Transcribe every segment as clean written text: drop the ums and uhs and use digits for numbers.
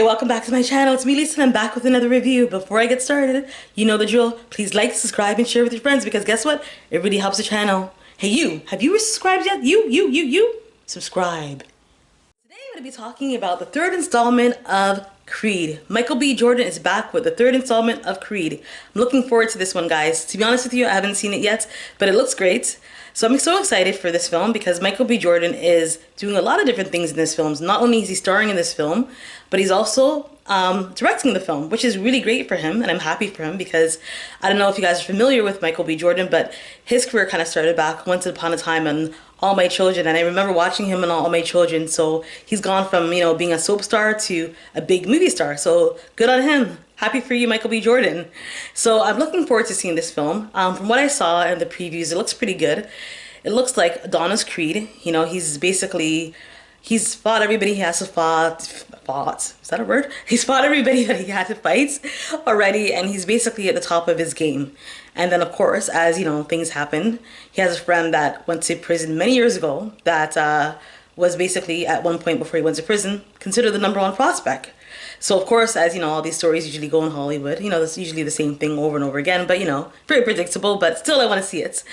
welcome back to my channel. It's me, Lisa, and I'm back with another review. Before I get started, you know the drill. Please like, subscribe, and share with your friends because guess what? It really helps the channel. Hey you, have you subscribed yet? You, subscribe. Today I'm going to be talking about the third installment of Creed. Michael B. Jordan is back with the third installment of Creed. I'm looking forward to this one, guys. To be honest with you, I haven't seen it yet, but it looks great. So I'm so excited for this film because Michael B. Jordan is doing a lot of different things in this film. Not only is he starring in this film, but he's also directing the film, which is really great for him, and I'm happy for him because I don't know if you guys are familiar with Michael B. Jordan, but his career kind of started back once upon a time on All My Children, and I remember watching him in All My Children. So he's gone from, you know, being a soap star to a big movie star. So good on him. Happy for you, Michael B. Jordan. So I'm looking forward to seeing this film. From what I saw in the previews, it looks pretty good. It looks like Adonis Creed. You know, he's fought everybody he has to fought. Is that a word? He's fought everybody that he had to fight already, and he's basically at the top of his game. And then, of course, as you know, things happen. He has a friend that went to prison many years ago that was basically at one point before he went to prison considered the #1 prospect. So of course, as you know, all these stories usually go in Hollywood. You know, it's usually the same thing over and over again, but you know, very predictable, but still I want to see it.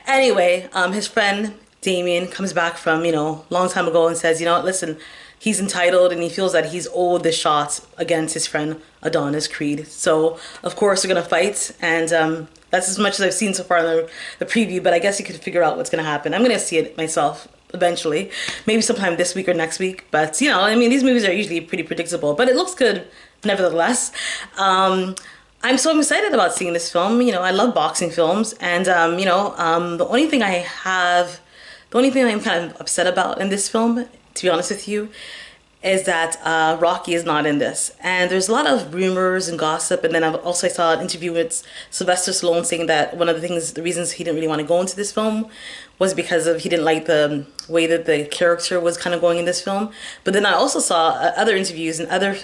Anyway, his friend Damien comes back from, you know, a long time ago and says, you know what, listen, he's entitled and he feels that he's owed the shot against his friend Adonis Creed. So of course they're gonna fight, and that's as much as I've seen so far in the preview, but I guess you could figure out what's gonna happen. I'm gonna see it myself eventually, maybe sometime this week or next week, but you know, I mean, these movies are usually pretty predictable, but it looks good nevertheless. I'm so excited about seeing this film. You know, I love boxing films, and you know, the only thing I'm kind of upset about in this film, to be honest with you, is that Rocky is not in this. And there's a lot of rumors and gossip, and then I saw an interview with Sylvester Stallone saying that one of the reasons he didn't really want to go into this film was because he didn't like the way that the character was kind of going in this film. But then I also saw other interviews and other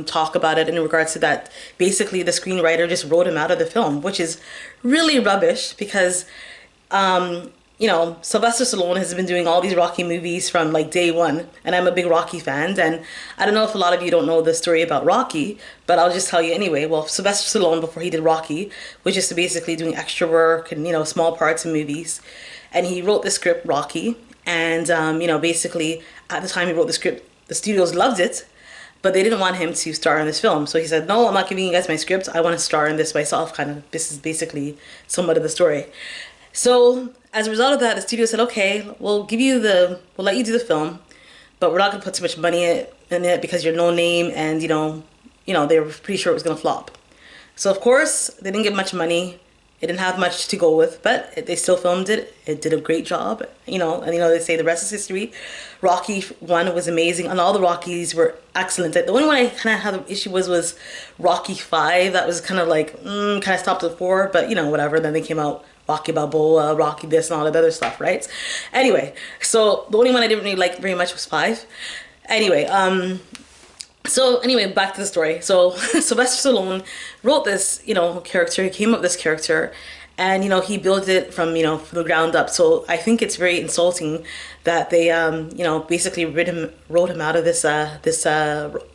talk about it in regards to that basically the screenwriter just wrote him out of the film, which is really rubbish because you know, Sylvester Stallone has been doing all these Rocky movies from like day one, and I'm a big Rocky fan, and I don't know if a lot of you don't know the story about Rocky, but I'll just tell you anyway. Well, Sylvester Stallone, before he did Rocky, was just basically doing extra work and, you know, small parts in movies, and he wrote the script Rocky, and you know, basically at the time he wrote the script, the studios loved it, but they didn't want him to star in this film. So he said, no, I'm not giving you guys my script, I want to star in this myself, kind of. This is basically somewhat of the story. So as a result of that, the studio said, okay, we'll let you do the film, but we're not going to put too much money in it because you're no name, and you know, they were pretty sure it was going to flop. So of course, they didn't get much money. It didn't have much to go with, but they still filmed it. It did a great job, you know, and you know, they say the rest is history. Rocky 1 was amazing, and all the Rockies were excellent. The only one I kind of had an issue was Rocky 5. That was kind of like, kind of stopped at 4, but you know, whatever. Then they came out Rocky Balboa, Rocky this, and all that other stuff, right? Anyway, so the only one I didn't really like very much was 5. Anyway, so anyway, back to the story. So Sylvester Stallone wrote this, you know, character. He came up with this character, and you know, he built it from, you know, from the ground up. So I think it's very insulting that they you know, basically wrote him out of this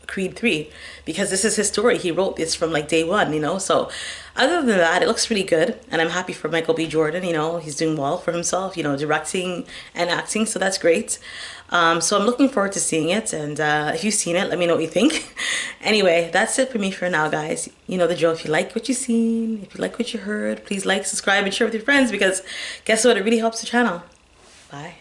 Creed 3, because this is his story. He wrote this from like day one, you know. So other than that, it looks really good, and I'm happy for Michael B. Jordan. You know, he's doing well for himself, you know, directing and acting, so that's great. So I'm looking forward to seeing it, and if you've seen it, let me know what you think. Anyway, that's it for me for now, guys. You know the drill. If you like what you've seen, if you like what you heard, please like, subscribe, and share with your friends, because guess what? It really helps the channel. Bye.